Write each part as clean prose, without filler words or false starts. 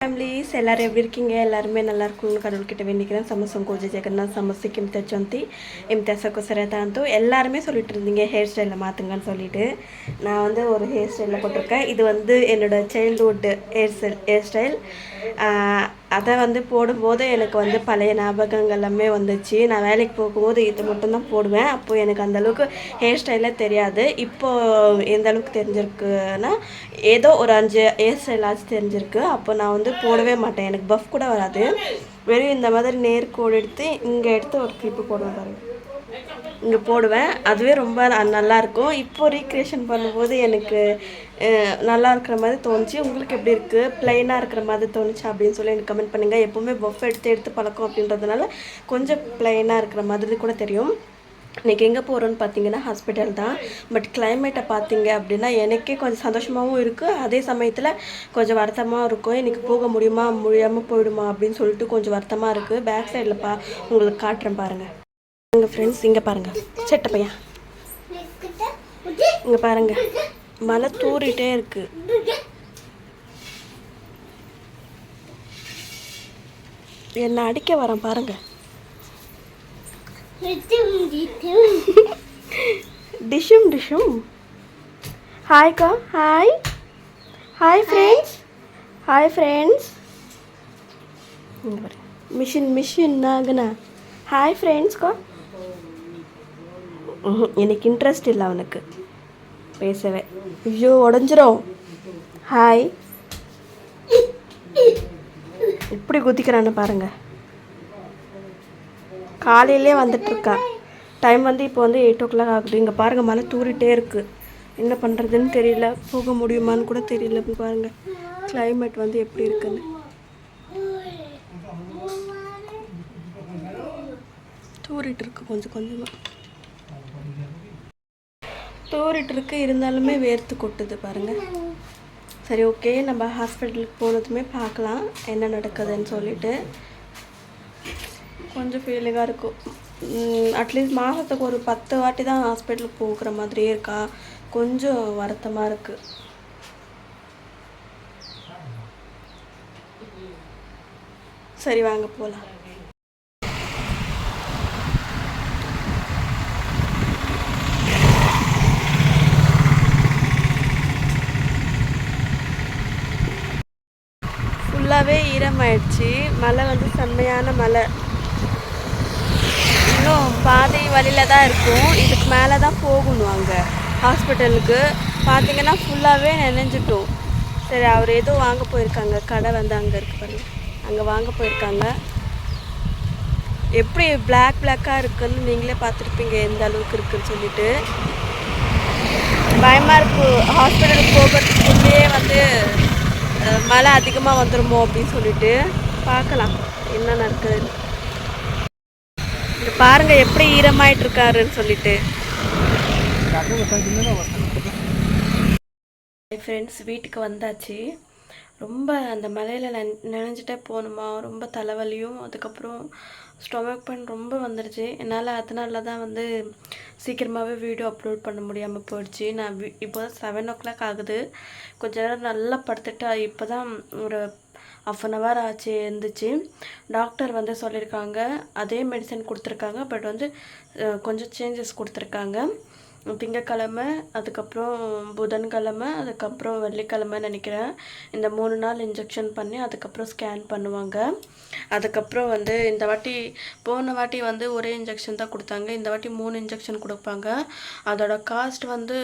Families ಎಲ್ಲರೂ எப்படி இருக்கீங்க? எல்லாருமே நல்லா இருக்கும்னு கடவுள்கிட்ட வேண்டிக்கிறேன். ಸಮಸ್ಯೆ ಜಗನ್ನಾಥ್ ಸಮಸ್ಯೆಗೆ ಇಂತಚಂತಿ இம்தியாசக்கோசரதா ಅಂತೂ எல்லாருமே சொல்லிட்டு இருந்தீங்க ஹேர் ஸ்டைலை மாற்றுங்கன்னு சொல்லிட்டு நான் வந்து ஒரு ஹேர் ஸ்டைலில் போட்டிருக்கேன். இது வந்து என்னோடய சைல்ட்ஹுட் ஹேர் ஸ்டைல். அதை வந்து போடும்போது எனக்கு வந்து பழைய ஞாபகங்கள் எல்லாமே வந்துச்சு. நான் வேலைக்கு போகும்போது இது மட்டும்தான் போடுவேன். அப்போது எனக்கு அந்தளவுக்கு ஹேர் ஸ்டைலே தெரியாது. இப்போது எந்த அளவுக்கு தெரிஞ்சிருக்குன்னா ஏதோ ஒரு 5 ஹேர் ஸ்டைலாச்சும் தெரிஞ்சிருக்கு. அப்போ நான் வந்து போடவே மாட்டேன். எனக்கு பஃப் கூட வராது. வெறும் இந்த மாதிரி நேர்கோடு எடுத்து இங்கே எடுத்து ஒரு கிளிப்பு போடுவேன் பாருங்கள். இங்கே போடுவேன். அதுவே ரொம்ப நல்லாயிருக்கும். இப்போ ரீக்ரியேஷன் பண்ணும்போது எனக்கு நல்லா இருக்கிற மாதிரி தோணுச்சு. உங்களுக்கு எப்படி இருக்குது? ப்ளைனாக இருக்கிற மாதிரி தோணுச்சு அப்படின்னு சொல்லி எனக்கு கமெண்ட் பண்ணுங்கள். எப்போவுமே பஃப் எடுத்து பழக்கம் அப்படின்றதுனால கொஞ்சம் ப்ளைனாக இருக்கிற மாதிரி கூட தெரியும். இன்றைக்கி எங்கே போகிறோன்னு பார்த்தீங்கன்னா ஹாஸ்பிட்டல் தான். பட் கிளைமேட்டை பார்த்தீங்க அப்படின்னா எனக்கே கொஞ்சம் சந்தோஷமாகவும் இருக்குது. அதே சமயத்தில் கொஞ்சம் வருத்தமாக இருக்கும். இன்றைக்கி போக முடியாமல் போயிடுமா அப்படின்னு சொல்லிட்டு கொஞ்சம் வருத்தமாக இருக்குது. பேக் சைடில் உங்களுக்கு காட்டுறேன் பாருங்கள். எங்கள் ஃப்ரெண்ட்ஸ் இங்கே பாருங்கள், செட்ட பையன் இங்கே பாருங்கள், மழை தூறிட்டே இருக்குது. என்ன அடிக்க வரேன் பாருங்கள். டிஷும் டிஷும். ஹாய்க்கா, hi hi friends, hi friends. இங்கே பாருங்க, மிஷின் ஆகுனா ஹாய் ஃப்ரெண்ட்ஸ்க்கா. எனக்கு இன்ட்ரெஸ்ட் இல்லை அவனுக்கு பேசவே. ஐயோ உடஞ்சிரும். ஹாய். இப்படி குதிக்கிறான்னு பாருங்கள். காலையிலே வந்துட்டுருக்கா. டைம் வந்து இப்போ வந்து 8 o'clock ஆகுது. இங்கே பாருங்கள், மழை தூரிட்டே இருக்குது. என்ன பண்ணுறதுன்னு தெரியல. போக முடியுமான்னு கூட தெரியல. இப்போ பாருங்கள் கிளைமேட் வந்து எப்படி இருக்குன்னு. தூரிட்டு இருக்கு, கொஞ்சம் கொஞ்சமாக தூரிட்டு இருக்கு. இருந்தாலுமே வேர்த்து கொட்டுது பாருங்கள். சரி, ஓகே, நம்ம ஹாஸ்பிட்டலுக்கு போனதுமே பார்க்கலாம் என்ன நடக்குதுன்னு சொல்லிட்டு. கொஞ்சம் ஃபீலிங்காக இருக்கும். அட்லீஸ்ட் மாதத்துக்கு ஒரு 10 வாட்டி தான் ஹாஸ்பிட்டலுக்கு போகிற மாதிரியே இருக்கா. கொஞ்சம் வருத்தமாக இருக்குது. சரி, வாங்க போகலாம். ஃபுல்லாகவே ஈரமாயிடுச்சு. மழை வந்து செம்மையான மழை. இன்னும் பாதி வழியில் தான் இருக்கும். இதுக்கு மேலே தான் போகணும் அங்கே ஹாஸ்பிட்டலுக்கு. பார்த்திங்கன்னா ஃபுல்லாகவே நினைஞ்சிட்டோம். சரி, அவர் ஏதோ வாங்க போயிருக்காங்க. கடை வந்து அங்கே இருக்கு பாருங்க, அங்கே வாங்க போயிருக்காங்க. எப்படி பிளாக்காக இருக்குன்னு நீங்களே பார்த்துருப்பீங்க எந்த அளவுக்கு இருக்குன்னு சொல்லிட்டு. பயமாக இருக்குது. ஹாஸ்பிட்டலுக்கு போகிறதுக்குள்ளேயே வந்து மழை அதிகமாக வந்துடுமோ அப்படின்னு சொல்லிட்டு. பார்க்கலாம் என்ன நடக்குது. இங்கே பாருங்கள் எப்படி ஈரமாயிட்டு இருக்காருன்னு சொல்லிட்டு. ஃப்ரெண்ட்ஸ், வீட்டுக்கு வந்தாச்சு. ரொம்ப அந்த மலையில் நினைஞ்சிட்டே போகணுமா, ரொம்ப தலைவலியும் அதுக்கப்புறம் ஸ்டொமக் பெயின் ரொம்ப வந்துடுச்சு. என்னால் அதனால தான் வந்து சீக்கிரமாகவே வீடியோ அப்லோட் பண்ண முடியாமல் போயிடுச்சு. நான் இப்போ தான் 7 o'clock ஆகுது. கொஞ்ச நேரம் நல்லா படுத்துட்டு இப்போ தான் ஒரு 1/2 hour ஆச்சு இருந்துச்சு. டாக்டர் வந்து சொல்லியிருக்காங்க, அதே மெடிசன் கொடுத்துருக்காங்க. பட் வந்து கொஞ்சம் சேஞ்சஸ் கொடுத்துருக்காங்க. திங்கக்கிழமை, அதுக்கப்புறம் புதன்கிழமை, அதுக்கப்புறம் வெள்ளிக்கிழமை நினைக்கிறேன். இந்த 3 நாள் இன்ஜெக்ஷன் பண்ணி அதுக்கப்புறம் ஸ்கேன் பண்ணுவாங்க. அதுக்கப்புறம் வந்து இந்த வாட்டி, போன வாட்டி வந்து ஒரே இன்ஜெக்ஷன் தான் கொடுத்தாங்க. இந்த வாட்டி 3 இன்ஜெக்ஷன் கொடுப்பாங்க. அதோட காஸ்ட் வந்து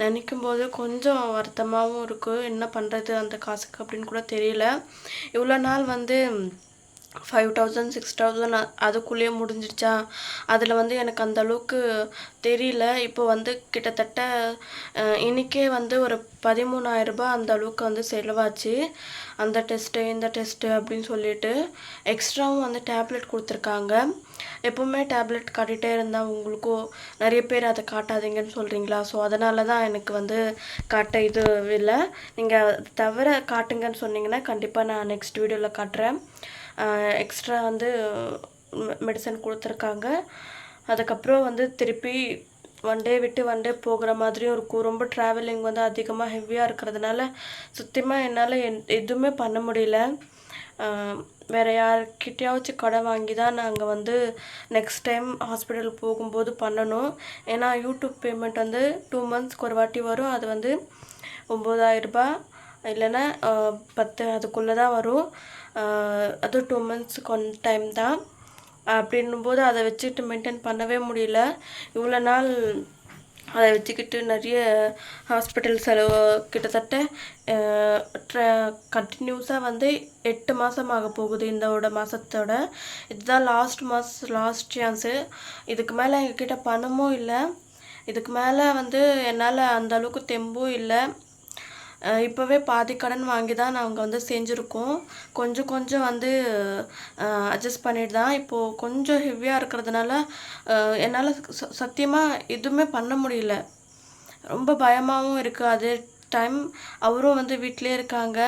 நினைக்கும் போது கொஞ்சம் வருத்தமாகவும் இருக்குது. என்ன பண்ணுறது அந்த காசுக்கு அப்படின்னு கூட தெரியல. இவ்வளோ நாள் வந்து 5,000 6,000 அதுக்குள்ளேயே முடிஞ்சிடுச்சா. அதில் வந்து எனக்கு அந்த அளவுக்கு தெரியல. இப்போ வந்து கிட்டத்தட்ட இன்றைக்கே வந்து ஒரு 13,000 ரூபாய் அந்த அளவுக்கு வந்து செலவாச்சு. அந்த டெஸ்ட்டு இந்த டெஸ்ட்டு அப்படின்னு சொல்லிட்டு எக்ஸ்ட்ராவும் வந்து டேப்லெட் கொடுத்துருக்காங்க. எப்போவுமே டேப்லெட் காட்டிகிட்டே இருந்தால் உங்களுக்கும் நிறைய பேர் அதை காட்டாதீங்கன்னு சொல்கிறீங்களா. ஸோ அதனால தான் எனக்கு வந்து காட்ட இது இல்லை. நீங்கள் தவிர காட்டுங்கன்னு சொன்னீங்கன்னா கண்டிப்பாக நான் நெக்ஸ்ட் வீடியோவில் காட்டுறேன். எக்ஸ்ட்ரா வந்து மெடிசன் கொடுத்துருக்காங்க. அதுக்கப்புறம் வந்து திருப்பி ஒன் டே விட்டு ஒன் டே போகிற மாதிரியும் இருக்கும். ரொம்ப ட்ராவலிங் வந்து அதிகமாக ஹெவியாக இருக்கிறதுனால சுத்தமாக என்னால் எதுவுமே பண்ண முடியல. வேறு யார்கிட்டயாச்சும் கடன் வாங்கி தான் நாங்கள் வந்து நெக்ஸ்ட் டைம் ஹாஸ்பிட்டல் போகும்போது பண்ணணும். ஏன்னா யூடியூப் பேமெண்ட் வந்து 2 மந்த்ஸ்க்கு ஒரு வாட்டி வரும். அது வந்து 9,000 ரூபாய் இல்லைன்னா 10 அதுக்குள்ளே தான் வரும். அது 2 மந்த்ஸ்க்கு ஒன் டைம் தான். அப்படின்னும்போது அதை வச்சுக்கிட்டு மெயின்டைன் பண்ணவே முடியல. இவ்வளோ நாள் அதை வச்சுக்கிட்டு நிறைய ஹாஸ்பிட்டல் செலவு கிட்டத்தட்ட கண்டினியூஸாக வந்து 8 மாதம் ஆக போகுது இந்தோட மாதத்தோட. இதுதான் லாஸ்ட் சான்ஸு. இதுக்கு மேலே எங்ககிட்ட பணமும் இல்லை. இதுக்கு மேலே வந்து என்னால் அந்த அளவுக்கு தெம்பும் இல்லை. இப்போவே பாதி கடன் வாங்கி தான் நாங்கள் வந்து செஞ்சுருக்கோம். கொஞ்சம் வந்து அட்ஜஸ்ட் பண்ணிட்டு தான் இப்போது கொஞ்சம் ஹெவியாக இருக்கிறதுனால என்னால் சத்தியமாக எதுவுமே பண்ண முடியல. ரொம்ப பயமாகவும் இருக்குது. அதே டைம் அவரும் வந்து வீட்டிலே இருக்காங்க.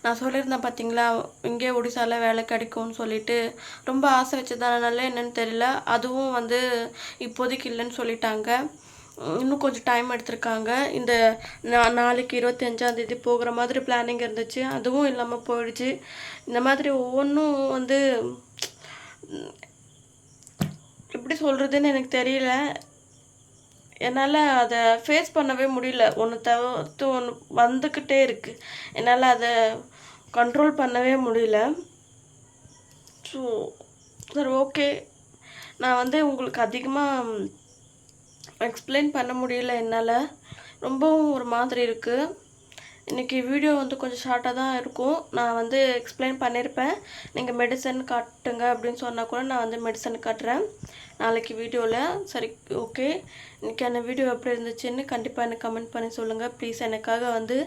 நான் சொல்லியிருந்தேன் பார்த்தீங்களா, இங்கே ஒடிசாவில் வேலை கிடைக்கும்னு சொல்லிட்டு. ரொம்ப ஆசை வச்சதானால என்னன்னு தெரியல, அதுவும் வந்து இப்போதைக்கு இல்லைன்னு சொல்லிட்டாங்க. இன்னும் கொஞ்சம் டைம் எடுத்திருக்காங்க. இந்த நாளைக்கு 25ஆம் தேதி போகிற மாதிரி பிளானிங் இருந்துச்சு, அதுவும் இல்லாமல் போயிடுச்சு. இந்த மாதிரி ஒவ்வொன்றும் வந்து எப்படி சொல்கிறதுன்னு எனக்கு தெரியல. என்னால் அதை ஃபேஸ் பண்ணவே முடியல. ஒன்று தவிர்த்து ஒன்று வந்துக்கிட்டே இருக்குது. என்னால் அதை கண்ட்ரோல் பண்ணவே முடியல. ஸோ சரி, ஓகே. நான் வந்து உங்களுக்கு அதிகமாக எக்ஸ்பிளைன் பண்ண முடியல என்னால். ரொம்பவும் ஒரு மாதிரி இருக்குது. இன்றைக்கி வீடியோ வந்து கொஞ்சம் ஷார்ட்டாக தான் இருக்கும். நான் வந்து எக்ஸ்பிளைன் பண்ணியிருப்பேன். நீங்கள் மெடிசன் காட்டுங்க அப்படின்னு சொன்னால் கூட நான் வந்து மெடிசன் காட்டுறேன் நாளைக்கு வீடியோவில். சரி, ஓகே. இன்றைக்கான வீடியோ எப்படி இருந்துச்சுன்னு கண்டிப்பாக எனக்கு கமெண்ட் பண்ணி சொல்லுங்கள். ப்ளீஸ் எனக்காக வந்து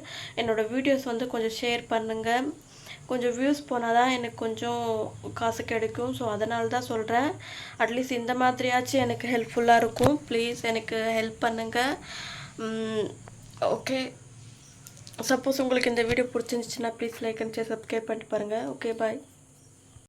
என்னோடய வீடியோஸ் வந்து கொஞ்சம் ஷேர் பண்ணுங்கள். கொஞ்சம் வியூஸ் போனால் தான் எனக்கு கொஞ்சம் காசு கிடைக்கும். ஸோ அதனால தான் சொல்கிறேன். அட்லீஸ்ட் இந்த மாதிரியாச்சும் எனக்கு ஹெல்ப்ஃபுல்லாக இருக்கும். ப்ளீஸ் எனக்கு ஹெல்ப் பண்ணுங்கள். ஓகே. சப்போஸ் உங்களுக்கு இந்த வீடியோ பிடிச்சிருந்துச்சுன்னா please like and share, subscribe பண்ணிட்டு பாருங்கள். ஓகே, பாய்.